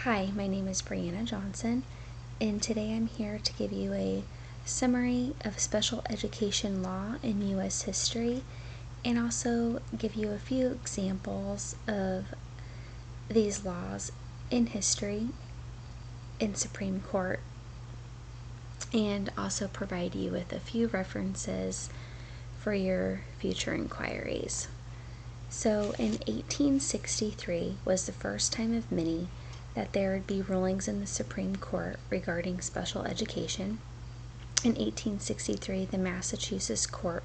Hi, my name is Brianna Johnson, and today I'm here to give you a summary of special education law in U.S. history and also give you a few examples of these laws in history in Supreme Court, and also provide you with a few references for your future inquiries. So in 1863 was the first time of many that there would be rulings in the Supreme Court regarding special education. In 1863, the Massachusetts court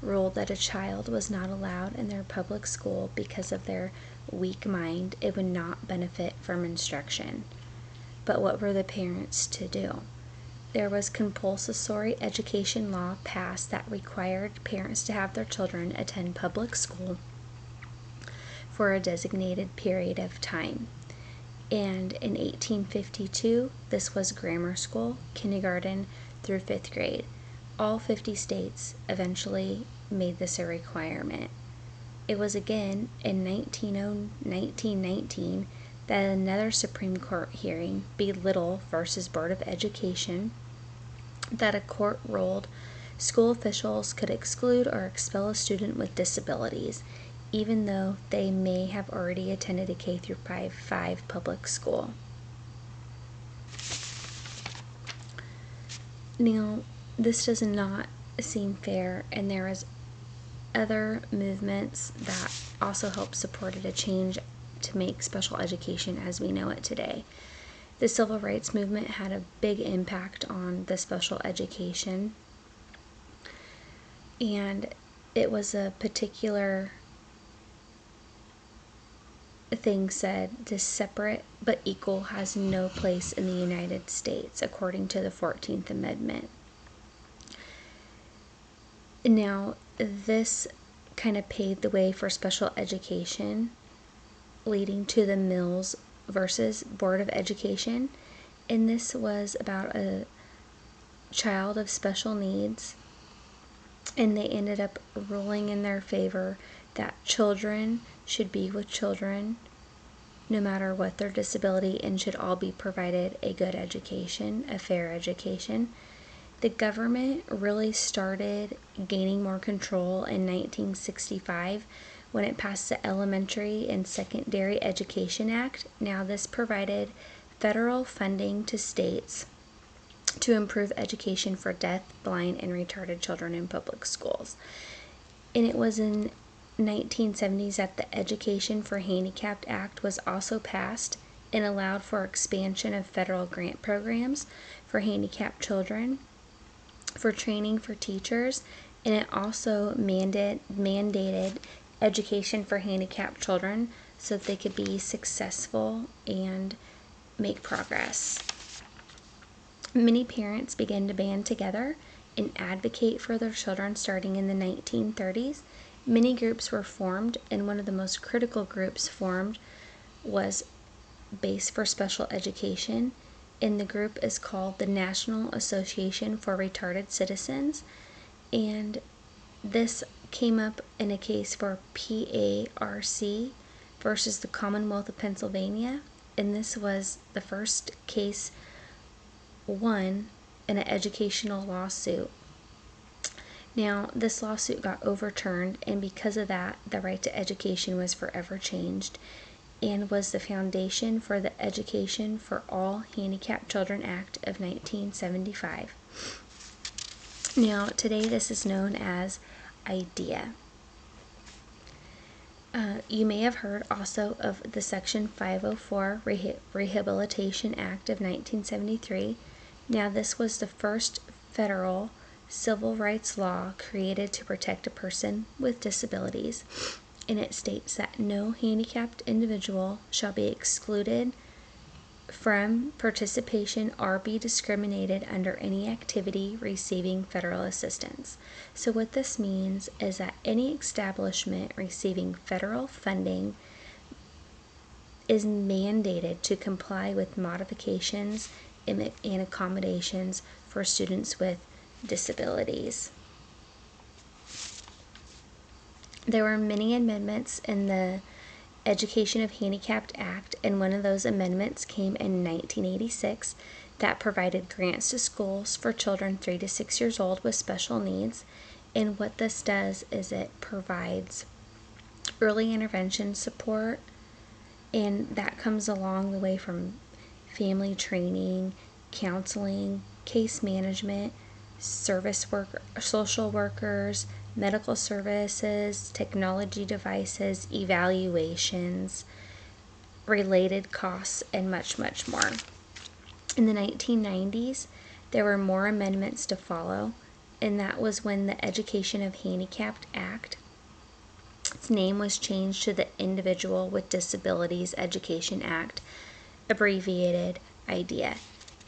ruled that a child was not allowed in their public school because of their weak mind. It would not benefit from instruction. But what were the parents to do? There was compulsory education law passed that required parents to have their children attend public school for a designated period of time. And in 1852, this was grammar school, kindergarten through 5th grade. All 50 states eventually made this a requirement. It was again in 1919 that another Supreme Court hearing, B. Little versus Board of Education, that a court ruled school officials could exclude or expel a student with disabilities, even though they may have already attended a K-5 public school. Now, this does not seem fair, and there is other movements that also help supported a change to make special education as we know it today. The Civil Rights Movement had a big impact on the special education, and it was a particular thing said, this separate but equal has no place in the United States, according to the 14th Amendment. Now, this kind of paved the way for special education, leading to the Mills versus Board of Education, and this was about a child of special needs, and they ended up ruling in their favor that children should be with children no matter what their disability, and should all be provided a good education, a fair education. The government really started gaining more control in 1965 when it passed the Elementary and Secondary Education Act. Now, this provided federal funding to states to improve education for deaf, blind, and retarded children in public schools. And it was in 1970s that the Education for Handicapped Act was also passed and allowed for expansion of federal grant programs for handicapped children, for training for teachers, and it also mandated education for handicapped children so that they could be successful and make progress. Many parents began to band together and advocate for their children starting in the 1930s. Many groups were formed, and one of the most critical groups formed was Base for Special Education, and the group is called the National Association for Retarded Citizens, and this came up in a case for PARC versus the Commonwealth of Pennsylvania, and this was the first case won in an educational lawsuit. Now, this lawsuit got overturned, and because of that, the right to education was forever changed and was the foundation for the Education for All Handicapped Children Act of 1975. Now, today this is known as IDEA. You may have heard also of the Section 504 Rehabilitation Act of 1973. Now, this was the first federal civil rights law created to protect a person with disabilities, and it states that no handicapped individual shall be excluded from participation or be discriminated under any activity receiving federal assistance. So what this means is that any establishment receiving federal funding is mandated to comply with modifications and accommodations for students with disabilities. There were many amendments in the Education of Handicapped Act, and one of those amendments came in 1986 that provided grants to schools for children 3 to 6 years old with special needs. And what this does is it provides early intervention support, and that comes along the way from family training, counseling, case management, social workers, medical services, technology devices, evaluations, related costs, and much, much more. In the 1990s, there were more amendments to follow, and that was when the Education of Handicapped Act, its name was changed to the Individual with Disabilities Education Act, abbreviated IDEA.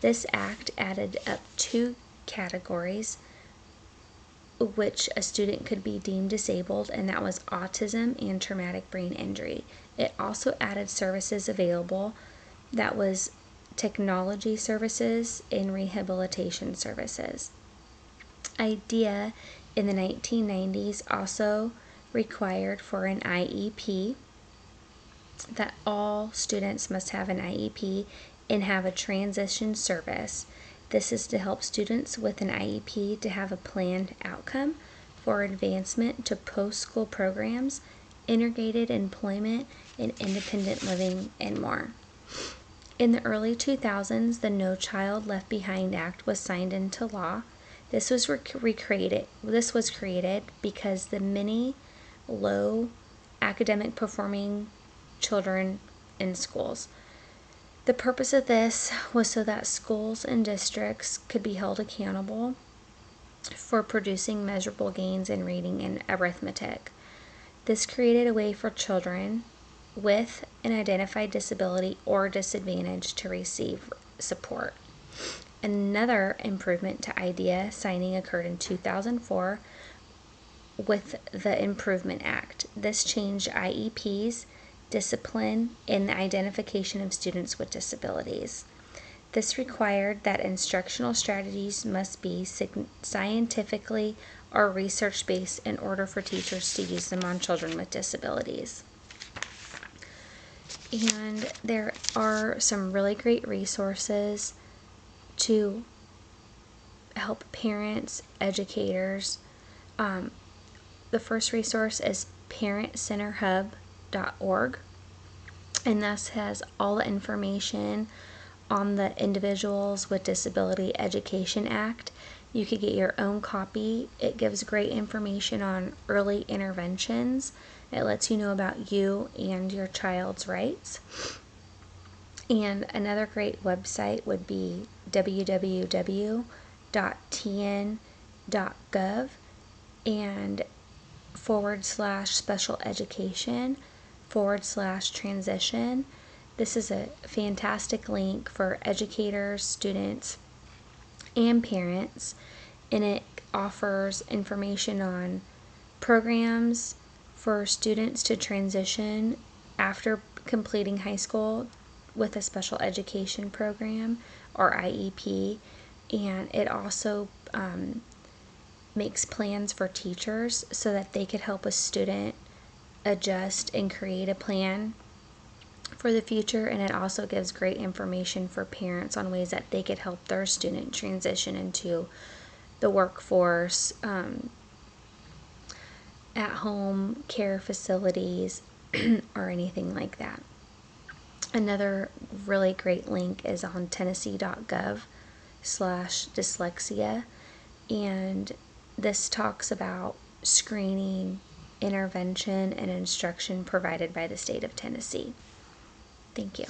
This act added up 2 categories which a student could be deemed disabled, and that was autism and traumatic brain injury. It also added services available, that was technology services and rehabilitation services. IDEA in the 1990s also required for an IEP that all students must have an IEP and have a transition service. This is to help students with an IEP to have a planned outcome for advancement to post-school programs, integrated employment, and independent living, and more. In the early 2000s, the No Child Left Behind Act was signed into law. This was created because the many low academic performing children in schools. The purpose of this was so that schools and districts could be held accountable for producing measurable gains in reading and arithmetic. This created a way for children with an identified disability or disadvantage to receive support. Another improvement to IDEA signing occurred in 2004 with the Improvement Act. This changed IEPs, discipline, and the identification of students with disabilities. This required that instructional strategies must be scientifically or research-based in order for teachers to use them on children with disabilities. And there are some really great resources to help parents, educators. The first resource is parentcenterhub.org, and this has all the information on the Individuals with Disability Education Act. You could get your own copy. It gives great information on early interventions. It lets you know about you and your child's rights. And another great website would be www.tn.gov and /special education /transition. This is a fantastic link for educators, students, and parents, and it offers information on programs for students to transition after completing high school with a special education program or IEP, and it also makes plans for teachers so that they could help a student adjust and create a plan for the future. And it also gives great information for parents on ways that they could help their student transition into the workforce, at home care facilities, or anything like that. Another really great link is on tennessee.gov/dyslexia, and this talks about screening, intervention, and instruction provided by the state of Tennessee. Thank you.